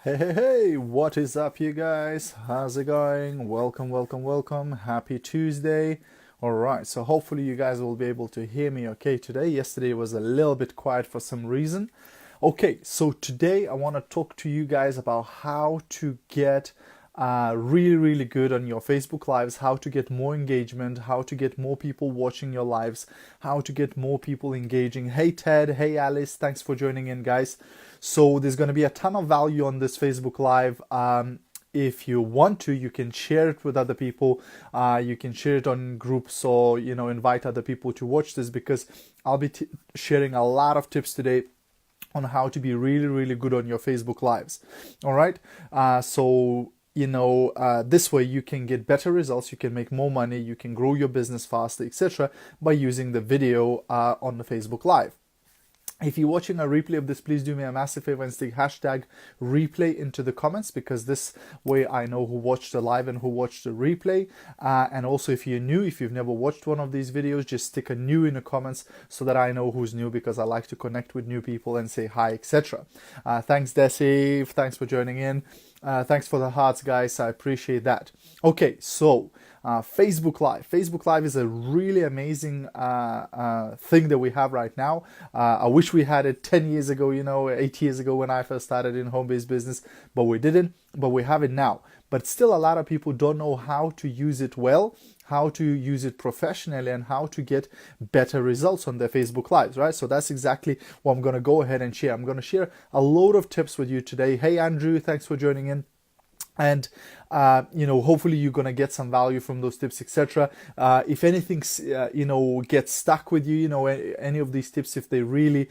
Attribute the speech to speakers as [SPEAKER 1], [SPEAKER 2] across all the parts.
[SPEAKER 1] Hey, what is up, you guys? How's it going? Welcome. Happy Tuesday. All right, so hopefully you guys will be able to hear me okay today. Yesterday was a little bit quiet for some reason. Okay, so today I want to talk to you guys about how to get really good on your Facebook lives, how to get more engagement, how to get more people watching your lives, how to get more people engaging. Hey Ted, hey Alice, thanks for joining in, guys. So there's going to be a ton of value on this Facebook live. If you want to, you can share it with other people. You can share it on groups, or invite other people to watch this, because I'll be sharing a lot of tips today on how to be really good on your Facebook lives. All right, this way you can get better results, you can make more money, you can grow your business faster, etc., by using the video on the Facebook live. If you're watching a replay of this, please do me a massive favor and stick hashtag replay into the comments, because this way I know who watched the live and who watched the replay. And also, if you're new, if you've never watched one of these videos, just stick a new in the comments so that I know who's new, because I like to connect with new people and say hi, etc. Thanks, Desi. Thanks for joining in. Thanks for the hearts, guys. I appreciate that. Okay, so Facebook Live. Facebook Live is a really amazing thing that we have right now. I wish we had it 10 years ago, 8 years ago when I first started in home-based business, but we didn't. But we have it now. But still, a lot of people don't know how to use it well, how to use it professionally, and how to get better results on their Facebook Lives, right? So that's exactly what I'm going to go ahead and share. I'm going to share a load of tips with you today. Hey, Andrew, thanks for joining in. And hopefully you're gonna get some value from those tips, etc. If anything gets stuck with you, any of these tips, if they really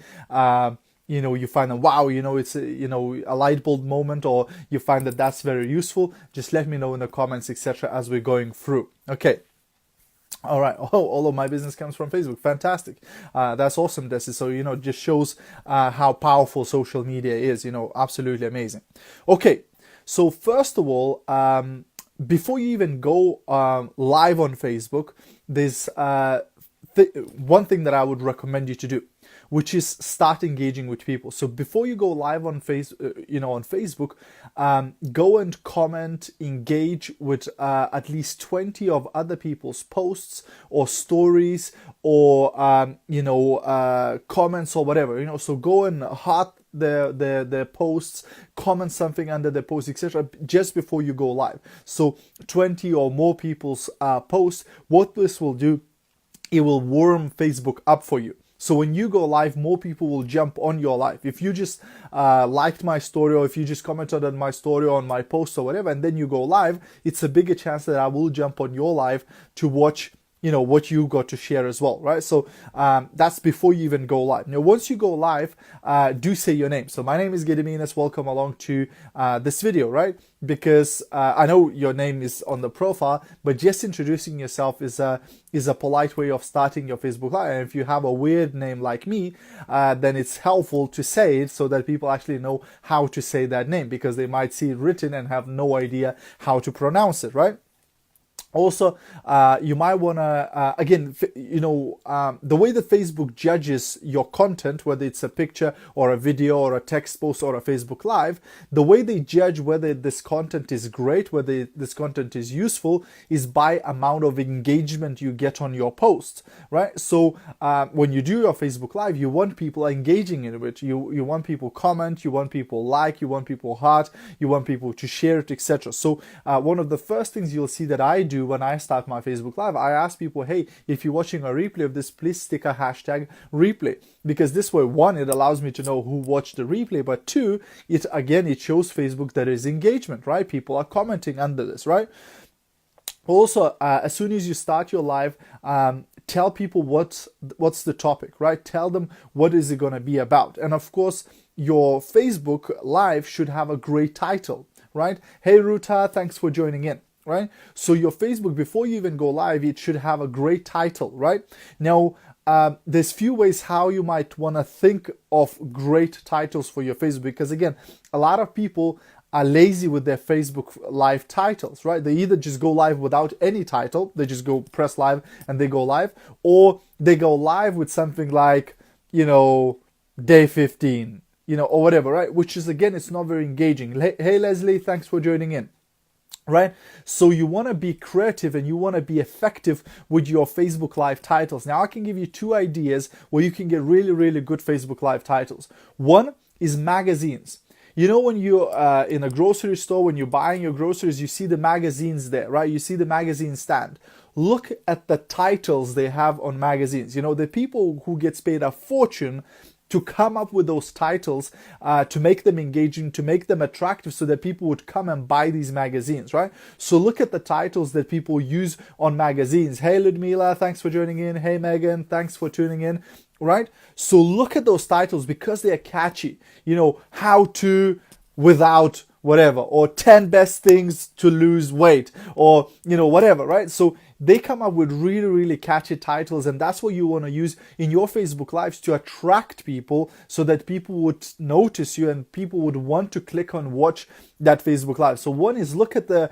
[SPEAKER 1] you find that wow, it's a light bulb moment, or you find that that's very useful, just let me know in the comments, etc., as we're going through. Okay. All right. Oh, all of my business comes from Facebook. Fantastic. That's awesome, Desi. So, just shows how powerful social media is, absolutely amazing. Okay. So first of all, before you even go live on Facebook, there's one thing that I would recommend you to do, which is start engaging with people. So before you go live on Facebook, go and comment, engage with at least 20 of other people's posts or stories, or comments or whatever. So go and heart their posts, comment something under their posts, etc., just before you go live. So 20 or more people's posts. What this will do, it will warm Facebook up for you. So when you go live, more people will jump on your live. If you just liked my story, or if you just commented on my story or on my post or whatever, and then you go live, it's a bigger chance that I will jump on your live to watch what you got to share as well, right? So that's before you even go live. Now, once you go live, do say your name. So my name is Gediminas. Welcome along to this video, right? Because I know your name is on the profile, but just introducing yourself is a polite way of starting your Facebook Live. And if you have a weird name like me, then it's helpful to say it so that people actually know how to say that name, because they might see it written and have no idea how to pronounce it, right? Also, you might want to, the way that Facebook judges your content, whether it's a picture or a video or a text post or a Facebook Live, the way they judge whether this content is great, whether this content is useful, is by amount of engagement you get on your post, right? So when you do your Facebook Live, you want people engaging in it. You want people comment, you want people like, you want people heart, you want people to share it, etc. So one of the first things you'll see that I do when I start my Facebook Live, I ask people, hey, if you're watching a replay of this, please stick a hashtag replay, because this way, one, it allows me to know who watched the replay, but two, it shows Facebook that there is engagement, right? People are commenting under this, right? Also, as soon as you start your live, tell people what's the topic, right? Tell them what is it going to be about. And of course, your Facebook Live should have a great title, right? Hey, Ruta, thanks for joining in. Right? So your Facebook, before you even go live, it should have a great title, right? Now, there's few ways how you might want to think of great titles for your Facebook, because again, a lot of people are lazy with their Facebook Live titles, right? They either just go live without any title, they just go press live and they go live, or they go live with something like, day 15, or whatever, right? Which is, again, it's not very engaging. Hey, Leslie, thanks for joining in. Right? So you want to be creative and you want to be effective with your Facebook Live titles. Now I can give you 2 ideas where you can get really, really good Facebook Live titles. One is magazines. When you're in a grocery store, when you're buying your groceries, you see the magazines there, right? You see the magazine stand. Look at the titles they have on magazines. The people who gets paid a fortune to come up with those titles, to make them engaging, to make them attractive so that people would come and buy these magazines, right? So look at the titles that people use on magazines. Hey, Ludmila, thanks for joining in. Hey, Megan, thanks for tuning in, right? So look at those titles because they are catchy. How to without whatever, or 10 best things to lose weight, or, whatever, right? So they come up with really, really catchy titles, and that's what you want to use in your Facebook Lives to attract people so that people would notice you and people would want to click on watch that Facebook Live. So one is look at the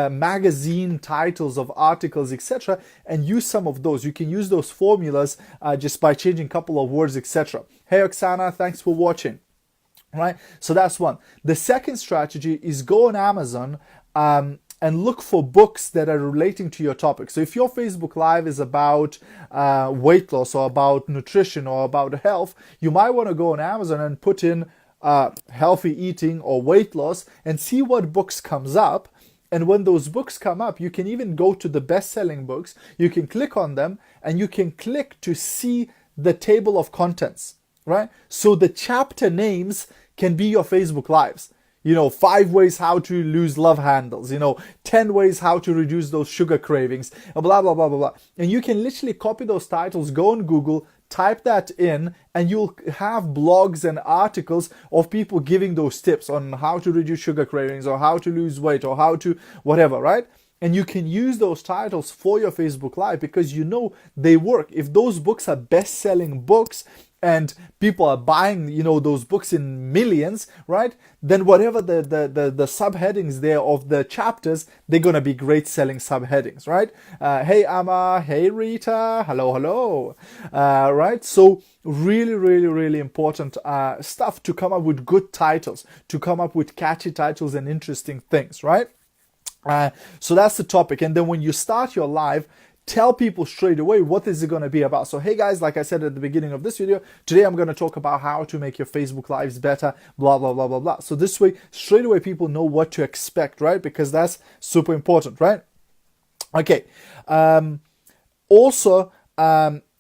[SPEAKER 1] magazine titles of articles, etc., and use some of those. You can use those formulas just by changing a couple of words, etc. Hey, Oksana, thanks for watching. Right, so that's one. The second strategy is go on Amazon and look for books that are relating to your topic. So if your Facebook Live is about weight loss or about nutrition or about health, you might want to go on Amazon and put in healthy eating or weight loss and see what books comes up. And when those books come up, you can even go to the best-selling books. You can click on them and you can click to see the table of contents, right? So the chapter names can be your Facebook Lives. 5 ways how to lose love handles, 10 ways how to reduce those sugar cravings, blah, blah, blah, blah, blah. And you can literally copy those titles, go on Google, type that in, and you'll have blogs and articles of people giving those tips on how to reduce sugar cravings or how to lose weight or how to whatever, right? And you can use those titles for your Facebook Live because they work. If those books are best-selling books, and people are buying, those books in millions, right? Then whatever the subheadings there of the chapters, they're going to be great selling subheadings, right? Hey, Amma. Hey, Rita. Hello. Right? So really, really, really important stuff to come up with good titles, to come up with catchy titles and interesting things, right? So that's the topic. And then when you start your live, tell people straight away what is it going to be about. So hey guys, like I said at the beginning of this video, today I'm going to talk about how to make your Facebook Lives better, blah, blah, blah, blah, blah. So this way, straight away, people know what to expect, right? Because that's super important, right? Okay. Also,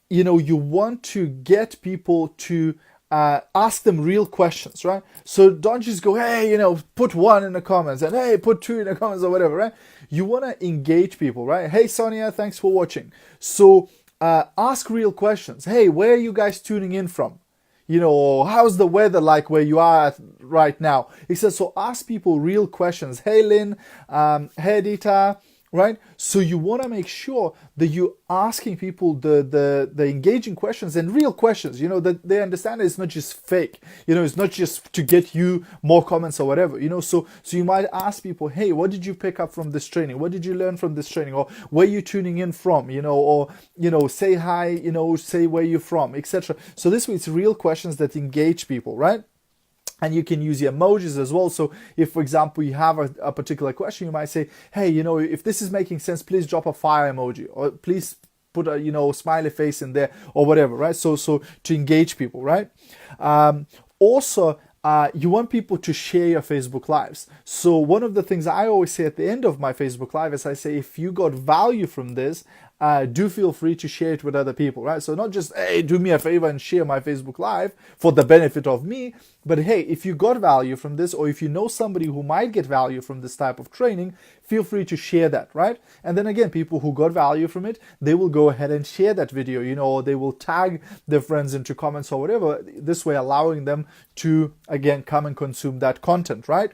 [SPEAKER 1] you want to get people to ask them real questions, right? So don't just go, hey, put 1 in the comments and hey, put 2 in the comments or whatever, right? You want to engage people, right? Hey, Sonia, thanks for watching. So ask real questions. Hey, where are you guys tuning in from? How's the weather like where you are right now? He says, so ask people real questions. Hey, Lynn, hey, Dita, right? So you want to make sure that you're asking people the engaging questions and real questions, that they understand it's not just fake, it's not just to get you more comments or whatever, so you might ask people, hey, what did you pick up from this training? What did you learn from this training? Or where you tuning in from, or, say hi, say where you're from, etc. So this way it's real questions that engage people, right? And you can use the emojis as well. So if, for example, you have a particular question, you might say, hey, if this is making sense, please drop a fire emoji, or please put a, smiley face in there or whatever, right? So to engage people, right? Also, you want people to share your Facebook Lives. So one of the things I always say at the end of my Facebook Live is I say, if you got value from this, do feel free to share it with other people, right? So not just, hey, do me a favor and share my Facebook Live for the benefit of me, but hey, if you got value from this, or if you know somebody who might get value from this type of training, feel free to share that, right? And then again, people who got value from it, they will go ahead and share that video, or they will tag their friends into comments or whatever, this way allowing them to, again, come and consume that content, right?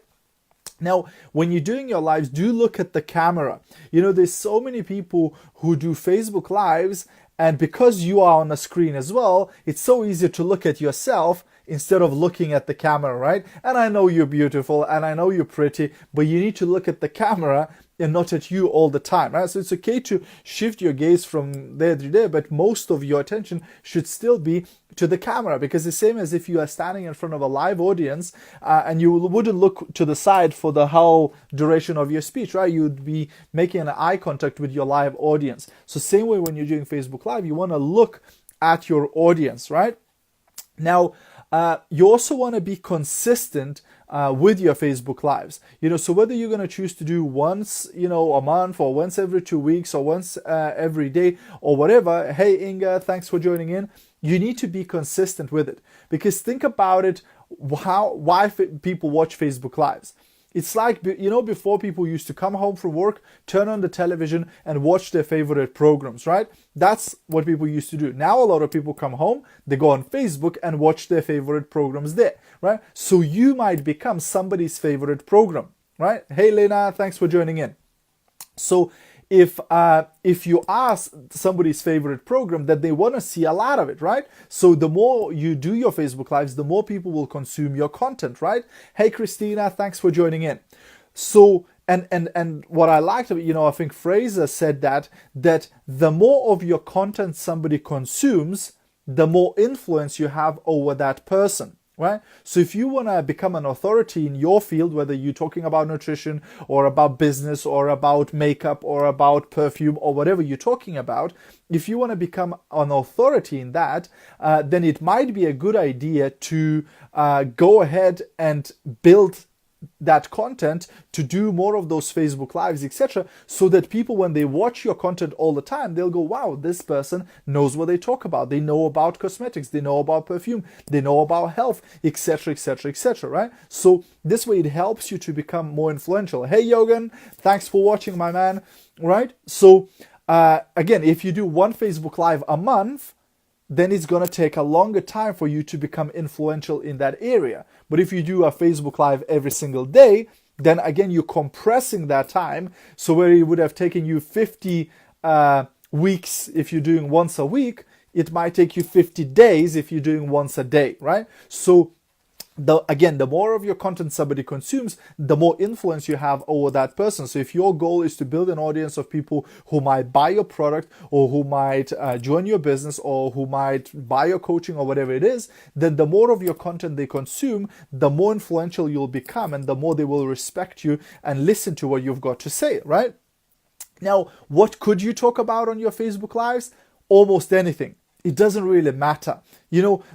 [SPEAKER 1] Now, when you're doing your lives, do look at the camera. There's so many people who do Facebook Lives, and because you are on a screen as well, it's so easy to look at yourself instead of looking at the camera, right? And I know you're beautiful and I know you're pretty, but you need to look at the camera and not at you all the time, right? So it's okay to shift your gaze from there to there, but most of your attention should still be to the camera, because the same as if you are standing in front of a live audience and you wouldn't look to the side for the whole duration of your speech, right? You'd be making an eye contact with your live audience. So same way when you're doing Facebook Live, you want to look at your audience, right? Now, you also want to be consistent with your Facebook Lives. So whether you're going to choose to do once, a month, or once every 2 weeks, or once every day, or whatever. Hey, Inga, thanks for joining in. You need to be consistent with it, because think about it, why people watch Facebook Lives. It's like, before people used to come home from work, turn on the television and watch their favorite programs, right? That's what people used to do. Now a lot of people come home, they go on Facebook and watch their favorite programs there, right? So you might become somebody's favorite program, right? Hey, Lena, thanks for joining in. So if you ask somebody's favorite program, that they want to see a lot of it, right? So the more you do your Facebook Lives, the more people will consume your content, right? Hey, Christina, thanks for joining in. So, and what I liked, I think Fraser said that the more of your content somebody consumes, the more influence you have over that person. Right? So if you want to become an authority in your field, whether you're talking about nutrition or about business or about makeup or about perfume or whatever you're talking about, if you want to become an authority in that, then it might be a good idea to go ahead and build that content, to do more of those Facebook Lives, etc., so that people, when they watch your content all the time, they'll go, wow, this person knows what they talk about. They know about cosmetics, they know about perfume, they know about health, etc., etc., etc., right? So this way it helps you to become more influential. Hey, Yogan, thanks for watching, my man, right? So again, if you do one Facebook Live a month, then it's going to take a longer time for you to become influential in that area. But if you do a Facebook Live every single day, then again, you're compressing that time. So where it would have taken you 50 weeks if you're doing once a week, it might take you 50 days if you're doing once a day, right? So the more of your content somebody consumes, the more influence you have over that person. So if your goal is to build an audience of people who might buy your product, or who might join your business, or who might buy your coaching, or whatever it is, then the more of your content they consume, the more influential you'll become, and the more they will respect you and listen to what you've got to say, right? Now, what could you talk about on your Facebook Lives? Almost anything. It doesn't really matter.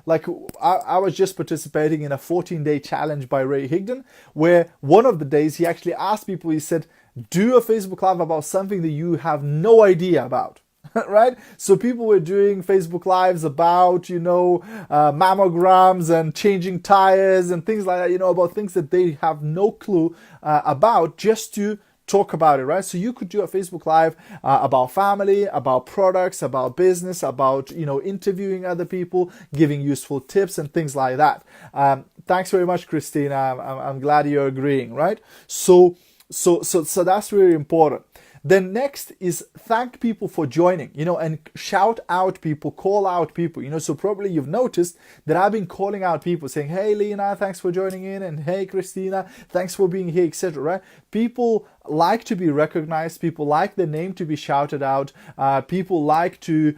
[SPEAKER 1] Like I was just participating in a 14-day challenge by Ray Higdon, where one of the days he actually asked people, he said, do a Facebook Live about something that you have no idea about. Right? So people were doing Facebook Lives about, mammograms and changing tires and things like that, about things that they have no clue about, just to talk about it, right? So you could do a Facebook Live about family, about products, about business, about, interviewing other people, giving useful tips and things like that. Thanks very much, Christina. I'm glad you're agreeing, right? So that's really important. Then next is thank people for joining, and shout out people, call out people, so probably you've noticed that I've been calling out people saying, hey, Lena, thanks for joining in, and hey, Christina, thanks for being here, etc., right? People like to be recognized, people like their name to be shouted out, people like to,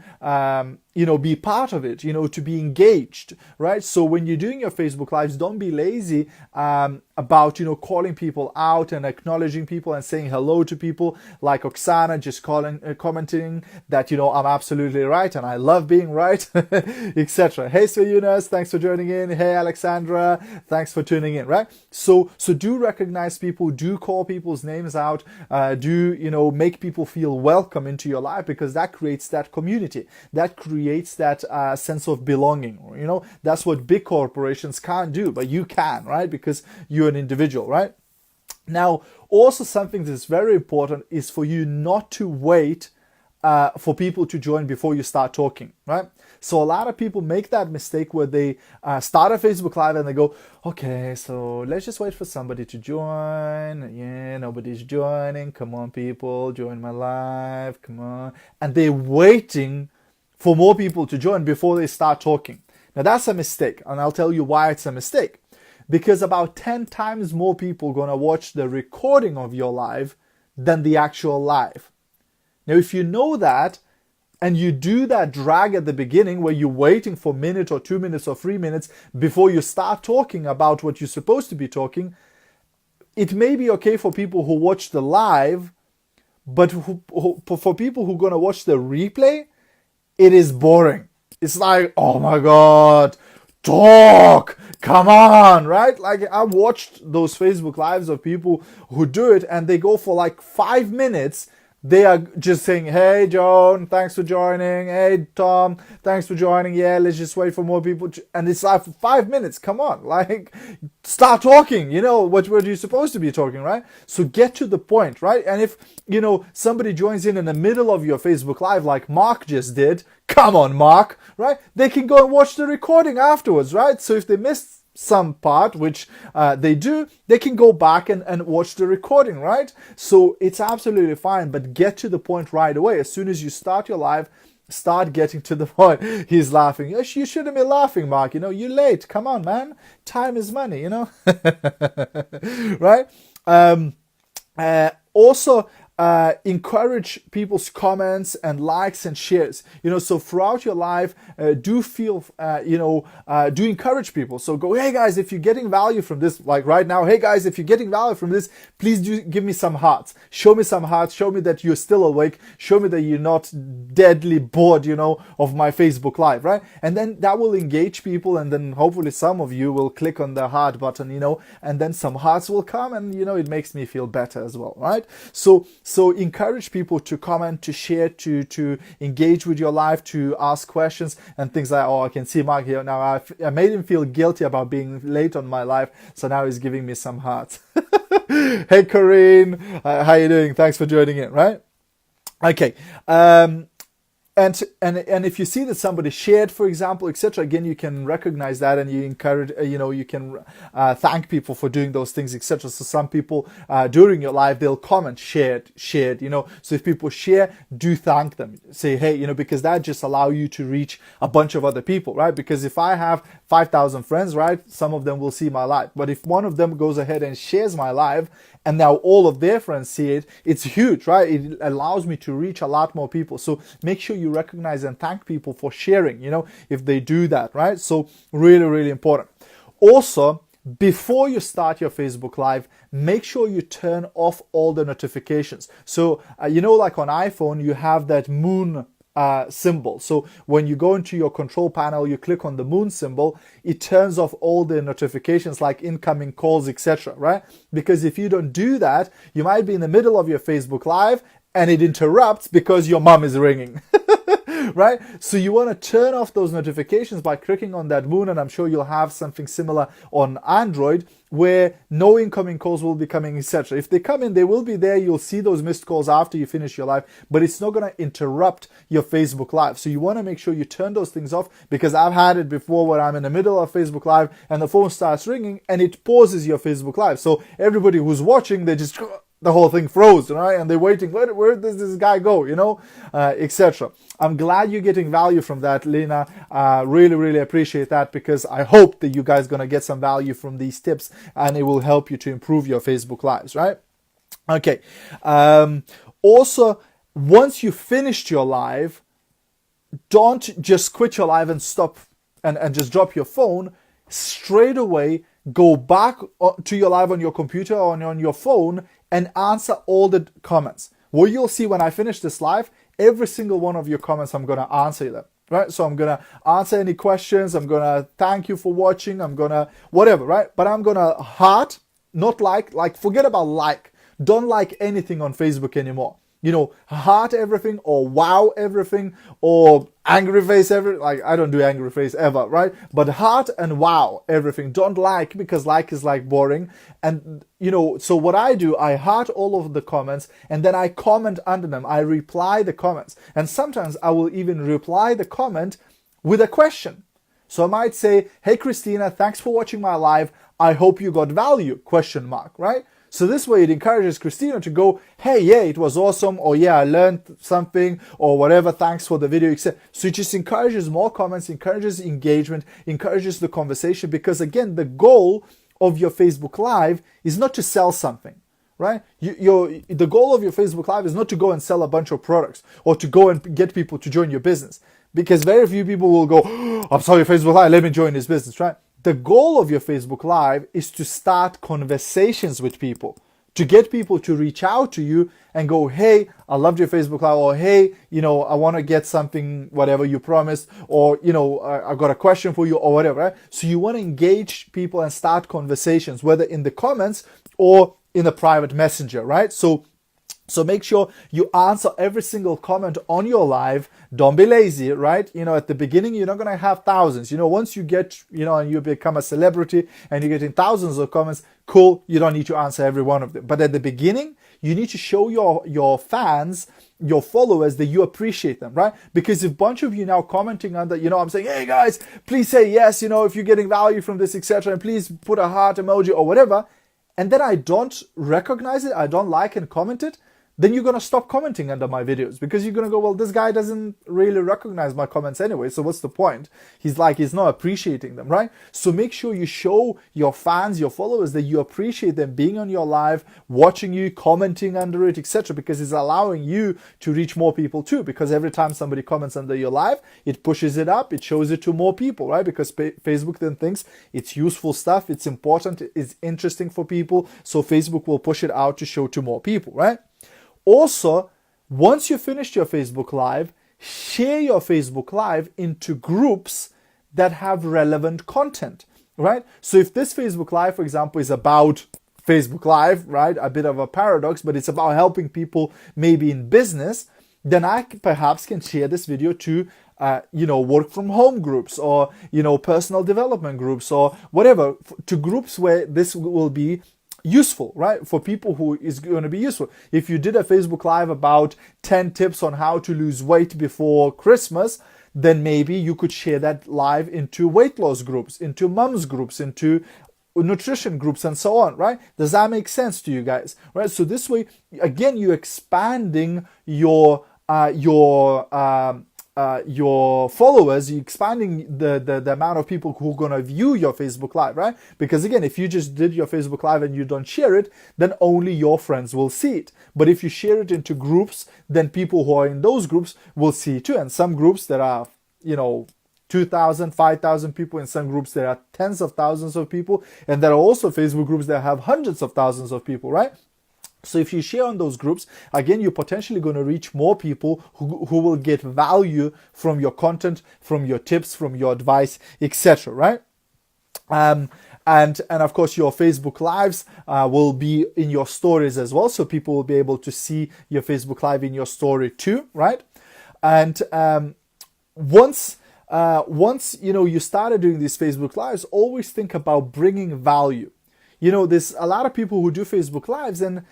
[SPEAKER 1] be part of it, to be engaged, right? So when you're doing your Facebook Lives, don't be lazy about, calling people out and acknowledging people and saying hello to people, like Oksana just commenting that, I'm absolutely right and I love being right, etc. Hey, Svayunas, thanks for joining in. Hey, Alexandra, thanks for tuning in, right? So do recognize people, do call people's names out, do, make people feel welcome into your life, because that creates that community, that creates that sense of belonging. That's what big corporations can't do, but you can, right? Because you're an individual, right? Now, also something that's very important is for you not to wait for people to join before you start talking, right? So a lot of people make that mistake where they start a Facebook Live and they go, okay, so let's just wait for somebody to join. Yeah, nobody's joining. Come on, people, join my live. Come on. And they're waiting for more people to join before they start talking. Now that's a mistake, and I'll tell you why it's a mistake. Because about 10 times more people are going to watch the recording of your live than the actual live. Now, if you know that, and you do that drag at the beginning where you're waiting for a minute or 2 minutes or 3 minutes before you start talking about what you're supposed to be talking, it may be okay for people who watch the live, but for people who are going to watch the replay, it is boring. It's like, oh my God, talk, come on, right? Like, I watched those Facebook lives of people who do it and they go for like 5 minutes. They are just saying, hey, Joan, thanks for joining. Hey, Tom, thanks for joining. Yeah, let's just wait for more people. And it's like 5 minutes. Come on, like, start talking. You know, what you're supposed to be talking, right? So get to the point, right? And if, you know, somebody joins in the middle of your Facebook Live like Mark just did, come on, Mark, right? They can go and watch the recording afterwards, right? So if they missed some part, which they do, they can go back and watch the recording, right? So it's absolutely fine, but get to the point right away. As soon as you start your live, start getting to the point. He's laughing. Yes, you shouldn't be laughing, Mark. You know, you're late. Come on, man. Time is money, you know? Right? Also, encourage people's comments and likes and shares. You know, so throughout your life, do encourage people. So go, hey guys, if you're getting value from this, like right now, hey guys, if you're getting value from this, please do give me some hearts. Show me some hearts. Show me that you're still awake. Show me that you're not deadly bored, you know, of my Facebook Live, right? And then that will engage people, and then hopefully some of you will click on the heart button, you know, and then some hearts will come, and you know, it makes me feel better as well, right? So encourage people to comment, to share, to engage with your live, to ask questions and things like, oh, I can see Mark here. Now I made him feel guilty about being late on my live, so now he's giving me some hearts. Hey, Corinne, how you doing? Thanks for joining in, right? Okay. And if you see that somebody shared, for example, etc., again, you can recognize that, and you encourage, you can thank people for doing those things, etc. So some people during your live, they'll comment shared, you know. So if people share, do thank them. Say, hey, you know, because that just allow you to reach a bunch of other people, right? Because if I have 5,000 friends, right, some of them will see my live. But if one of them goes ahead and shares my live, and now all of their friends see it, it's huge, right? It allows me to reach a lot more people. So make sure you recognize and thank people for sharing, you know, if they do that, right? So really, really important. Also, before you start your Facebook Live, make sure you turn off all the notifications. So, you know, like on iPhone, you have that moon symbol. So when you go into your control panel, you click on the moon symbol, it turns off all the notifications like incoming calls, etc., right? Because if you don't do that, you might be in the middle of your Facebook Live and it interrupts because your mom is ringing. Right? So you want to turn off those notifications by clicking on that moon, and I'm sure you'll have something similar on Android where no incoming calls will be coming, etc. If they come in, they will be there. You'll see those missed calls after you finish your live, but it's not going to interrupt your Facebook Live. So you want to make sure you turn those things off, because I've had it before where I'm in the middle of Facebook Live and the phone starts ringing and it pauses your Facebook Live. So everybody who's watching, they just... the whole thing froze, right? And they're waiting, where does this guy go, you know, etc. I'm glad you're getting value from that, Lena. Really, really appreciate that, because I hope that you guys going to get some value from these tips, and it will help you to improve your Facebook Lives, right? Okay. Also, once you finished your live, don't just quit your live and stop and just drop your phone. Straight away, go back to your live on your computer or on your phone and answer all the comments. What you'll see when I finish this live, every single one of your comments, I'm going to answer them, right? So I'm going to answer any questions. I'm going to thank you for watching. I'm going to whatever, right? But I'm going to heart, not like, forget about like. Don't like anything on Facebook anymore. You know, heart everything, or wow everything, or angry face everything. Like, I don't do angry face ever, right? But heart and wow everything. Don't like, because like is like boring. And, you know, so what I do, I heart all of the comments, and then I comment under them. I reply the comments. And sometimes I will even reply the comment with a question. So I might say, hey, Christina, thanks for watching my live. I hope you got value, ? Right? So this way it encourages Christina to go, hey, yeah, it was awesome, or yeah, I learned something, or whatever, thanks for the video, etc. So it just encourages more comments, encourages engagement, encourages the conversation, because again, the goal of your Facebook Live is not to sell something, right? The goal of your Facebook Live is not to go and sell a bunch of products or to go and get people to join your business, because very few people will go, oh, I'm sorry, Facebook Live, let me join this business, right? The goal of your Facebook Live is to start conversations with people, to get people to reach out to you and go, hey, I loved your Facebook Live, or hey, I want to get something, whatever you promised, or, I got a question for you, or whatever, right? So you want to engage people and start conversations, whether in the comments or in a private messenger, right? So make sure you answer every single comment on your live. Don't be lazy, right? At the beginning, you're not going to have thousands. Once you get, and you become a celebrity and you're getting thousands of comments, cool, you don't need to answer every one of them. But at the beginning, you need to show your fans, your followers, that you appreciate them, right? Because if a bunch of you now commenting under, I'm saying, hey guys, please say yes, if you're getting value from this, etc., and please put a heart emoji or whatever, and then I don't recognize it, I don't like and comment it, then you're going to stop commenting under my videos, because you're going to go, well, this guy doesn't really recognize my comments anyway, so what's the point? He's not appreciating them, right? So make sure you show your fans, your followers, that you appreciate them being on your live, watching you, commenting under it, etc., because it's allowing you to reach more people too, because every time somebody comments under your live, it pushes it up, it shows it to more people, right? Because Facebook then thinks it's useful stuff, it's important, it's interesting for people, so Facebook will push it out to show to more people, right? Also, once you finished your Facebook Live, share your Facebook Live into groups that have relevant content, right? So if this Facebook Live, for example, is about Facebook Live, right? A bit of a paradox, but it's about helping people maybe in business, then I perhaps can share this video to work from home groups, or, personal development groups, or whatever, to groups where this will be useful, right? For people who is going to be useful. If you did a Facebook Live about 10 tips on how to lose weight before Christmas, then maybe you could share that live into weight loss groups, into mums groups, into nutrition groups, and so on, right? Does that make sense to you guys? Right? So this way, again, you're expanding your followers, you're expanding the amount of people who are going to view your Facebook Live, right? Because again, if you just did your Facebook Live and you don't share it, then only your friends will see it. But if you share it into groups, then people who are in those groups will see it too. And some groups there are, 2,000, 5,000 people. In some groups there are tens of thousands of people. And there are also Facebook groups that have hundreds of thousands of people, right? So if you share on those groups, again, you're potentially going to reach more people who will get value from your content, from your tips, from your advice, etc., right? And of course, your Facebook Lives will be in your stories as well. So people will be able to see your Facebook Live in your story too, right? And once you started doing these Facebook Lives, always think about bringing value. There's a lot of people who do Facebook Lives and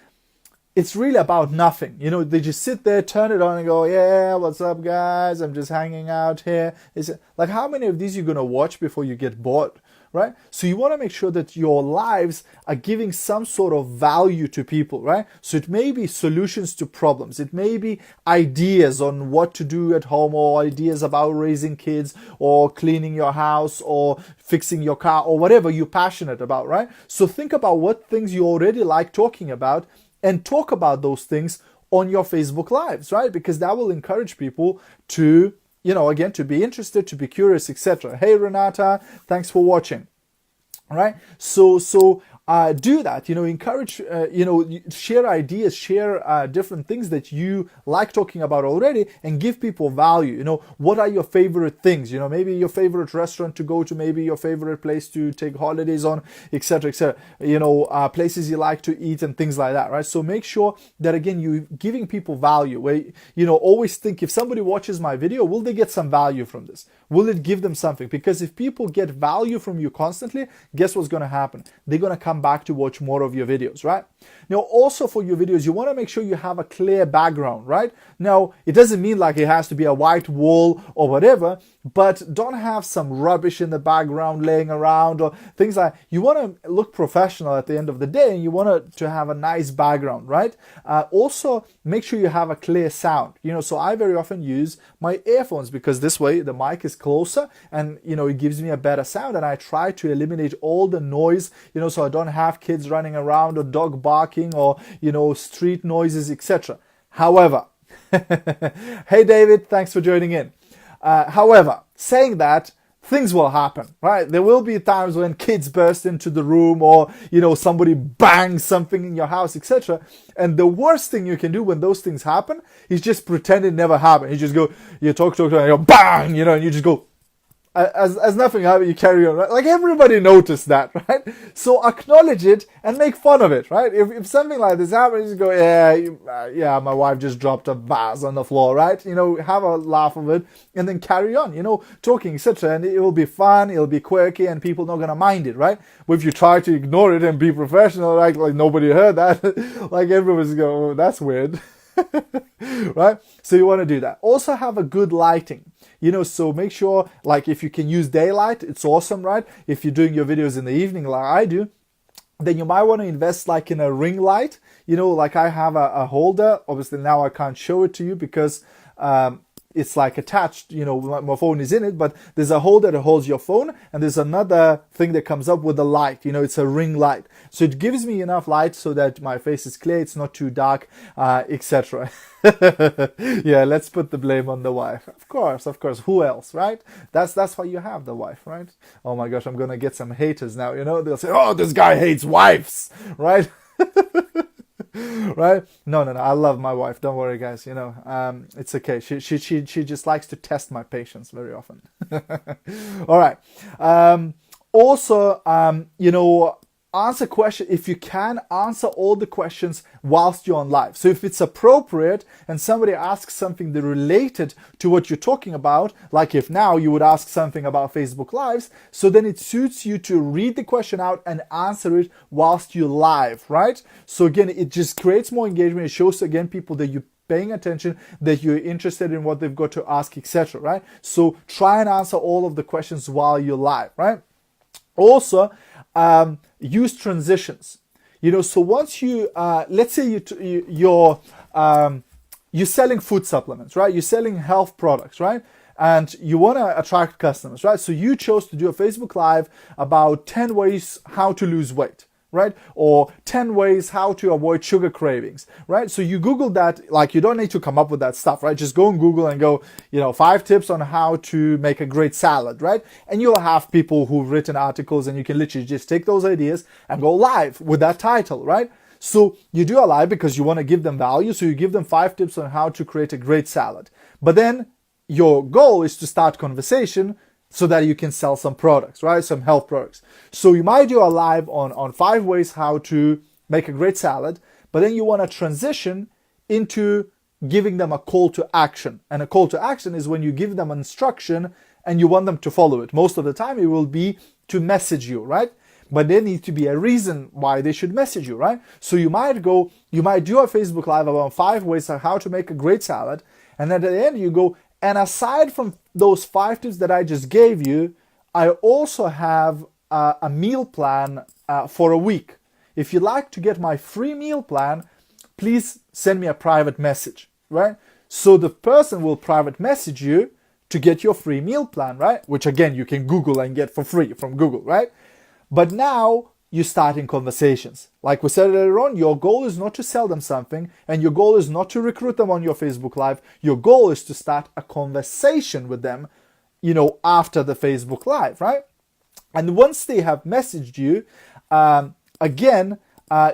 [SPEAKER 1] it's really about nothing. They just sit there, turn it on and go, yeah, what's up guys? I'm just hanging out here. It's like, how many of these you're going to watch before you get bored, right? So you want to make sure that your lives are giving some sort of value to people, right? So it may be solutions to problems. It may be ideas on what to do at home, or ideas about raising kids, or cleaning your house, or fixing your car, or whatever you're passionate about, right? So think about what things you already like talking about, and talk about those things on your Facebook Lives, right? Because that will encourage people to, again, to be interested, to be curious, etc. Hey, Renata, thanks for watching, right? So do that, encourage, share ideas, share different things that you like talking about already, and give people value. What are your favorite things? Maybe your favorite restaurant to go to, maybe your favorite place to take holidays on, etc., etc. Places you like to eat and things like that, right? So make sure that, again, you're giving people value. Where, always think, if somebody watches my video, will they get some value from this? Will it give them something? Because if people get value from you constantly, guess what's going to happen? They're going to come back to watch more of your videos, right? Now, also for your videos, you want to make sure you have a clear background, right? Now, it doesn't mean like it has to be a white wall or whatever, but don't have some rubbish in the background laying around or things like. You want to look professional at the end of the day, and you want to have a nice background, right? Also, make sure you have a clear sound. So I very often use my earphones because this way the mic is closer, and it gives me a better sound. And I try to eliminate all the noise, so I don't have kids running around or dog barking or street noises, etc. However, hey David, thanks for joining in. However, saying that, things will happen, right? There will be times when kids burst into the room or, somebody bangs something in your house, etc. And the worst thing you can do when those things happen is just pretend it never happened. You just go, you talk, and you go, bang, and you just go, as nothing happened, you carry on, right? Like everybody noticed that, right? So acknowledge it and make fun of it, right? If something like this happens, you go, yeah, my wife just dropped a vase on the floor, right? Have a laugh of it and then carry on, talking, etc. And it will be fun, it'll be quirky, and people not gonna mind it, right? But if you try to ignore it and be professional, right? Like nobody heard that, like everyone's going, oh, that's weird. Right? So you want to do that. Also have a good lighting. So make sure, like if you can use daylight, it's awesome, right? If you're doing your videos in the evening like I do, then you might want to invest like in a ring light. Like I have a holder. Obviously now I can't show it to you because it's like attached, my phone is in it, but there's a holder that holds your phone, and there's another thing that comes up with the light, it's a ring light. So it gives me enough light so that my face is clear, it's not too dark, etc. Yeah, let's put the blame on the wife. Of course. Who else, right? That's why you have the wife, right? Oh my gosh, I'm gonna get some haters now, they'll say, oh, this guy hates wives, right? Right? No, I love my wife, don't worry guys, it's okay. She just likes to test my patience very often. All right. Also, answer questions. If you can, answer all the questions whilst you're on live. So if it's appropriate and somebody asks something that related to what you're talking about, like if now you would ask something about Facebook Lives, so then it suits you to read the question out and answer it whilst you're live, right? So again, it just creates more engagement. It shows again people that you're paying attention, that you're interested in what they've got to ask, etc. Right? So try and answer all of the questions while you're live, right? Also, use transitions. So once you, let's say you're selling food supplements, right? You're selling health products, right? And you want to attract customers, right? So you chose to do a Facebook Live about 10 ways how to lose weight, right? Or 10 ways how to avoid sugar cravings, right? So you Google that, like you don't need to come up with that stuff, right? Just go on Google and go, 5 tips on how to make a great salad, right? And you'll have people who've written articles, and you can literally just take those ideas and go live with that title, right? So you do a live because you want to give them value. So you give them 5 tips on how to create a great salad. But then your goal is to start conversation so that you can sell some products, right? Some health products. So you might do a live on 5 ways how to make a great salad, but then you want to transition into giving them a call to action. And a call to action is when you give them instruction and you want them to follow it. Most of the time it will be to message you, right? But there needs to be a reason why they should message you, right? So you might do a Facebook Live about 5 ways on how to make a great salad. And at the end you go, and aside from those 5 tips that I just gave you, I also have a meal plan for a week. If you'd like to get my free meal plan, please send me a private message, right? So the person will private message you to get your free meal plan, right? Which again, you can Google and get for free from Google, right? But now you're starting conversations. Like we said earlier on, your goal is not to sell them something, and your goal is not to recruit them on your Facebook Live. Your goal is to start a conversation with them, after the Facebook Live, right? And once they have messaged you,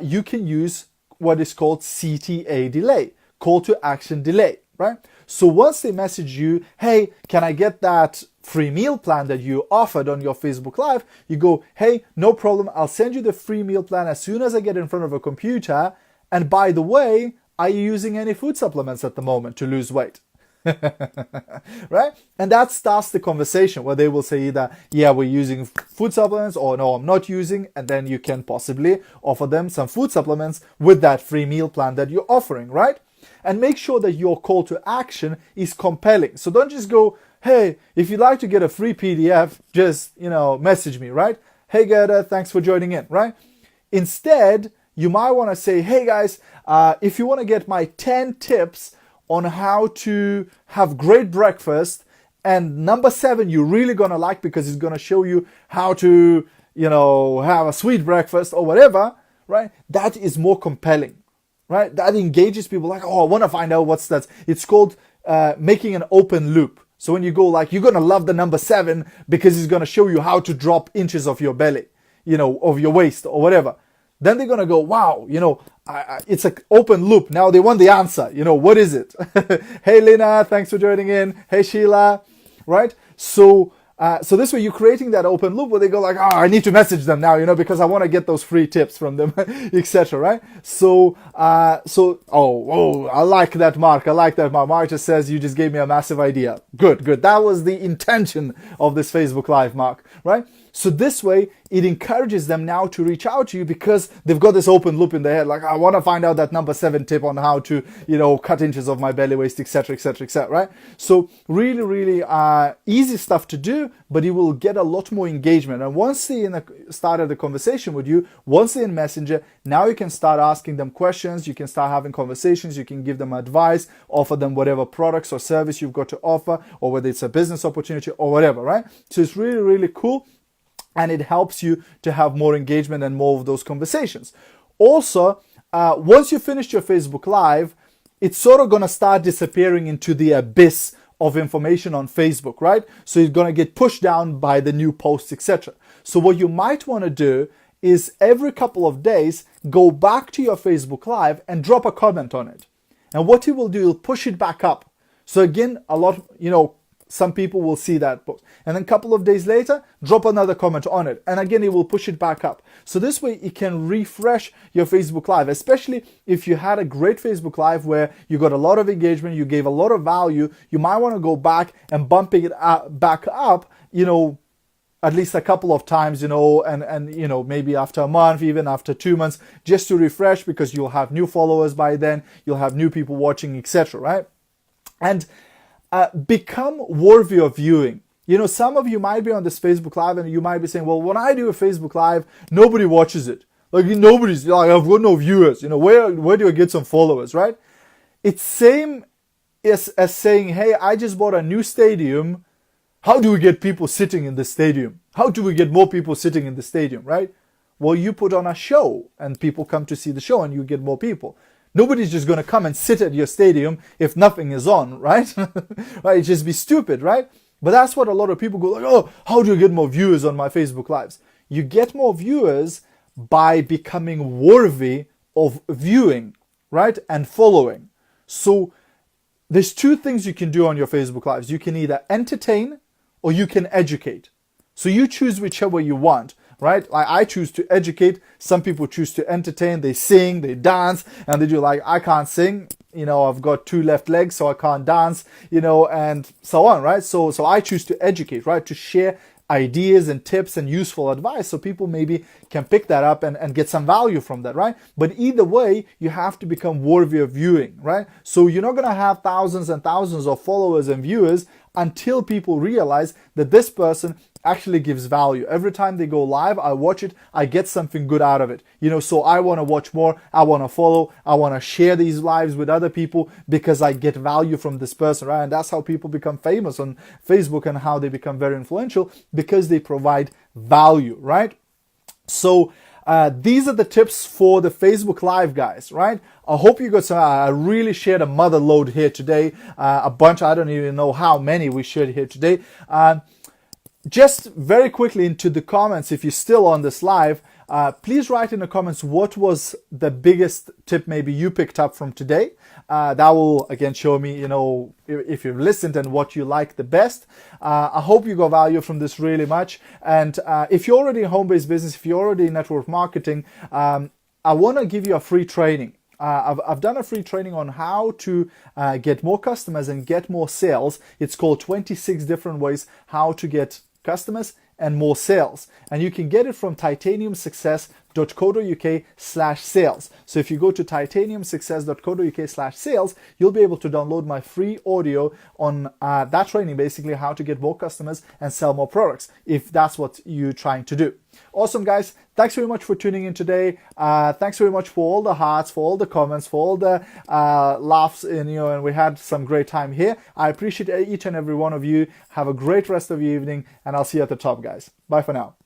[SPEAKER 1] you can use what is called CTA delay, call to action delay, right? So once they message you, hey, can I get that free meal plan that you offered on your Facebook Live? You go, hey, no problem. I'll send you the free meal plan as soon as I get in front of a computer. And by the way, are you using any food supplements at the moment to lose weight? Right? And that starts the conversation where they will say either, yeah, we're using food supplements, or no, I'm not using. And then you can possibly offer them some food supplements with that free meal plan that you're offering, right? And make sure that your call to action is compelling. So don't just go, hey, if you'd like to get a free PDF, just, message me, right? Hey, Gerda, thanks for joining in, right? Instead, you might want to say, hey guys, if you want to get my 10 tips on how to have great breakfast, and number 7 you're really going to like because it's going to show you how to, have a sweet breakfast or whatever, right? That is more compelling, right? That engages people like, oh, I want to find out what's that. It's called making an open loop. So when you go like, you're going to love the number 7 because it's going to show you how to drop inches of your belly, of your waist or whatever. Then they're going to go, wow, it's an open loop. Now they want the answer. What is it? Hey, Lena, thanks for joining in. Hey, Sheila, right? So this way you're creating that open loop where they go like, oh, I need to message them now, because I want to get those free tips from them, etc. Right? So, I like that, Mark. I like that, Mark. Mark just says, you just gave me a massive idea. Good. That was the intention of this Facebook Live, Mark, right? So this way, it encourages them now to reach out to you because they've got this open loop in their head. Like, I want to find out that number 7 tip on how to, cut inches of my belly, waist, etc., etc., etc., right? So really, really easy stuff to do, but you will get a lot more engagement. And once they started the conversation with you, once they're in Messenger, now you can start asking them questions. You can start having conversations. You can give them advice, offer them whatever products or service you've got to offer, or whether it's a business opportunity or whatever, right? So it's really, really cool. And it helps you to have more engagement and more of those conversations. Also, once you finish your Facebook Live, it's sort of going to start disappearing into the abyss of information on Facebook, right? So you're going to get pushed down by the new posts, etc. So what you might want to do is every couple of days, go back to your Facebook Live and drop a comment on it. And what he will do, he'll push it back up. So again, some people will see that post. And then a couple of days later, drop another comment on it. And again, it will push it back up. So this way, it can refresh your Facebook Live, especially if you had a great Facebook Live where you got a lot of engagement, you gave a lot of value. You might want to go back and bumping it back up, at least a couple of times, and maybe after a month, even after 2 months, just to refresh because you'll have new followers by then, you'll have new people watching, etc., right? And become worthy of viewing. Some of you might be on this Facebook Live and you might be saying, well, when I do a Facebook Live, nobody watches it. Like nobody's like, I've got no viewers. Where do I get some followers, right? It's same as saying, hey, I just bought a new stadium. How do we get people sitting in the stadium? How do we get more people sitting in the stadium, right? Well, you put on a show and people come to see the show and you get more people. Nobody's just going to come and sit at your stadium if nothing is on, right? Right? It'd just be stupid, right? But that's what a lot of people go like, oh, how do you get more viewers on my Facebook Lives? You get more viewers by becoming worthy of viewing, right? And following. So there's 2 things you can do on your Facebook Lives. You can either entertain or you can educate. So you choose whichever you want. Right? Like I choose to educate. Some people choose to entertain. They sing, they dance, and they do like, I can't sing. I've got 2 left legs, so I can't dance, and so on, right? So I choose to educate, right? To share ideas and tips and useful advice so people maybe can pick that up and get some value from that, right? But either way, you have to become worthy of viewing, right? So you're not going to have thousands and thousands of followers and viewers until people realize that this person actually gives value. Every time they go live, I watch it, I get something good out of it. So I want to watch more, I want to follow, I want to share these lives with other people because I get value from this person, right? And that's how people become famous on Facebook and how they become very influential, because they provide value, right? So these are the tips for the Facebook Live, guys, right? I hope you got some. I really shared a mother load here today, a bunch. I don't even know how many we shared here today. Just very quickly into the comments, if you're still on this live, please write in the comments what was the biggest tip maybe you picked up from today. That will again show me, if you've listened and what you like the best. I hope you got value from this really much. And if you're already in home-based business, if you're already in network marketing, I want to give you a free training. I've done a free training on how to get more customers and get more sales. It's called 26 different ways how to get customers and more sales. And you can get it from titaniumsuccess.com. titaniumsuccess.co.uk/sales. So if you go to titaniumsuccess.co.uk/sales, you'll be able to download my free audio on that training, basically how to get more customers and sell more products, if that's what you're trying to do. Awesome, guys. Thanks very much for tuning in today. Thanks very much for all the hearts, for all the comments, for all the laughs, and we had some great time here. I appreciate each and every one of you. Have a great rest of your evening, and I'll see you at the top, guys. Bye for now.